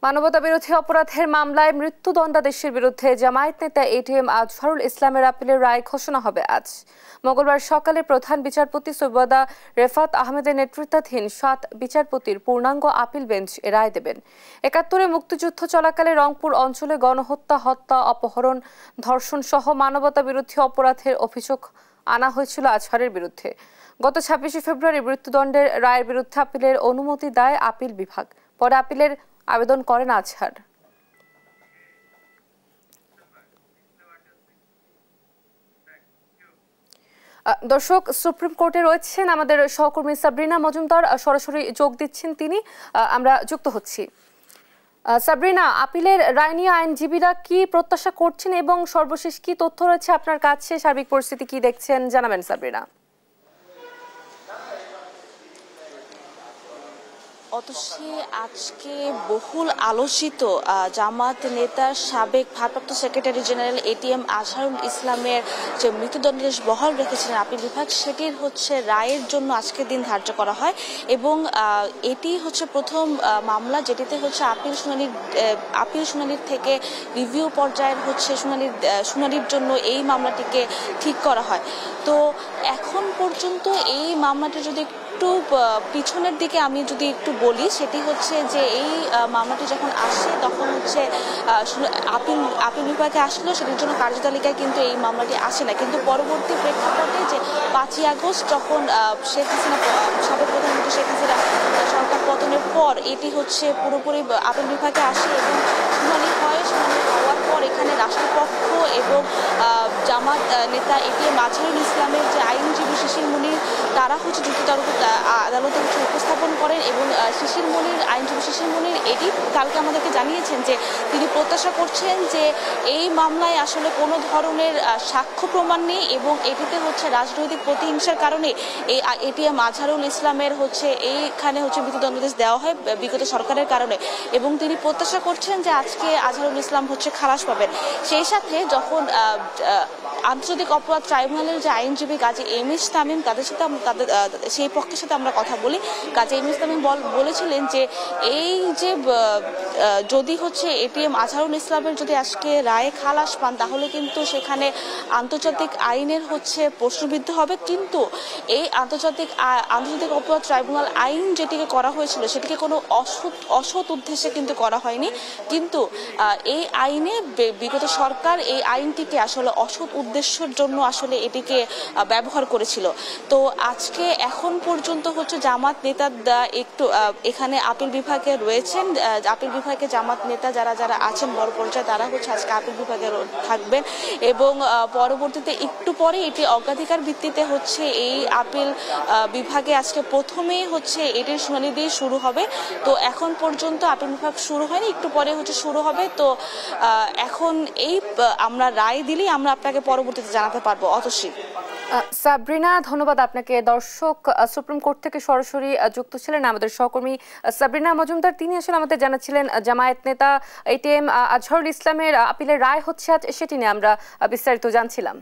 মানবতা বিরোধী অপরাধের মামলায় মৃত্যুদণ্ডাদেশের বিরুদ্ধে জামায়াত নেতা এটিএম আজহারুল ইসলামের আপিলের রায় ঘোষণা হবে আজ। মঙ্গলবার সকালে প্রধান বিচারপতি সৈয়দা রেফাত আহমেদের নেতৃত্বাধীন ৭ বিচারপতির পূর্ণাঙ্গ আপিল বেঞ্চ এ রায় দেবেন। ৭১-এ মুক্তিযুদ্ধ চলাকালে রংপুর অঞ্চলে গণহত্যা, হত্যা, অপহরণ, ধর্ষণ সহ মানবতা বিরোধী অপরাধের অভিযোগ আনা হয়েছিল আজহারের বিরুদ্ধে। গত ২৬শে ফেব্রুয়ারি মৃত্যুদণ্ডের রায়ের বিরুদ্ধে আপিলের অনুমতি দেয় আপিল বিভাগ। পরে আপিলের আবেদন করেন আজহার। দর্শক, সুপ্রিম কোর্টে রয়েছেন আমাদের সহকর্মী সাবরিনা মজুমদার, সরাসরি যোগ দিচ্ছেন তিনি। আমরা যুক্ত হচ্ছি। সাবরিনা, আপিলের রায় নিয়ে আইনজীবীরা কি প্রত্যাশা করছেন এবং সর্বশেষ কি তথ্য রয়েছে আপনার কাছে? সার্বিক পরিস্থিতি কি দেখছেন জানাবেন সাবরিনা। অতসী, আজকে বহুল আলোচিত জামাত নেতার সাবেক ভারপ্রাপ্ত সেক্রেটারি জেনারেল এটিএম আজহারুল ইসলামের যে মৃত্যুদণ্ডাদেশ বহাল রেখেছিলেন আপিল বিভাগ, সেটির রায়ের জন্য আজকের দিন ধার্য করা হয় এবং এটি প্রথম মামলা যেটিতে আপিল শুনানির থেকে রিভিউ পর্যায়ের শুনানির জন্য এই মামলাটিকে ঠিক করা হয়। তো এখন পর্যন্ত এই মামলাটি যদি একটু পিছনের দিকে আমি যদি একটু বলি, সেটি যে এই মামলাটি যখন আসে তখন আপিল বিভাগে আসলো, সেটির জন্য কার্যতালিকায় কিন্তু এই মামলাটি আসে না। কিন্তু পরবর্তী প্রেক্ষাপটে যে ৫ই আগস্ট যখন সাবেক প্রধানমন্ত্রী শেখ হাসিনা সরকার পতনের পর এটি পুরোপুরি আপিল বিভাগে আসে এবং শুনানি হয়। শুনানি হওয়ার পর এখানে রাষ্ট্রপক্ষ এবং জামাত নেতা এটিএম আজহারুল ইসলামের যে আইনজীবী শিশির মুনির, তারা যুক্তিতর্ক আদালতে উপস্থাপন করেন এবং আইনজীবী শিশির মুনির এটি কালকে আমাদেরকে জানিয়েছেন যে তিনি প্রত্যাশা করছেন যে এই মামলায় আসলে কোনো ধরনের সাক্ষ্য প্রমাণ নেই এবং এটিতে রাজনৈতিক প্রতিহিংসার কারণে এই এটিএম আজহারুল ইসলামের এইখানে মৃত্যুদণ্ডাদেশ দেওয়া হয় বিগত সরকারের কারণে, এবং তিনি প্রত্যাশা করছেন যে আজকে আজহারুল ইসলাম খালাস পাবেন। সেই সাথে যখন আন্তর্জাতিক অপরাধ ট্রাইব্যুনালের যে আইনজীবী কাজী এম এস তামিম, সেই পক্ষের সাথে আমরা কথা বলি। কাজী এম এস তামিম বলেছিলেন যে এই যে যদি এটিএম আজহারুল ইসলামের যদি আজকে রায়ে খালাস পান তাহলে কিন্তু সেখানে আন্তর্জাতিক আইনের প্রশ্নবিদ্ধ হবে, কিন্তু এই আন্তর্জাতিক অপরাধ ট্রাইব্যুনাল আইন যেটিকে করা হয়েছিল সেটিকে কোনো অসৎ উদ্দেশ্যে কিন্তু করা হয়নি, কিন্তু এই আইনে বিগত সরকার এই আইনটিকে অসৎ উদ্দেশ্যের জন্য এটিকে ব্যবহার করেছিল। তো আজকে এখন পর্যন্ত জামাত নেতা একটু এখানে আপিল বিভাগে রয়েছেন। আপিল বিভাগে জামাত নেতা যারা আছেন বড় পর্যায়ে, তারা আজকে আপিল বিভাগে থাকবেন এবং পরবর্তীতে একটু পরে এটি অগ্রাধিকার ভিত্তিতে এই আপিল বিভাগে আজকে প্রথমেই এটির শুনানি দিয়ে শুরু হবে। তো এখন পর্যন্ত আপিল বিভাগ শুরু হয়নি, একটু পরে শুরু হবে। তো এখন আমরা রায় দিলেই আমরা আপনাকে পরবর্তীতে জানাতে পারবো। অতসী। সাবরিনা, ধন্যবাদ আপনাকে। দর্শক, সুপ্রিম কোর্ট থেকে সরাসরি যুক্ত ছিলেন আমাদের সহকর্মী সাবরিনা মজুমদার। তিনি আমাদের জানাচ্ছিলেন জামায়াত নেতা এটিএম আজহারুল ইসলামের আপিলের রায় আজ, সেটি নিয়ে আমরা বিস্তারিত জানছিলাম।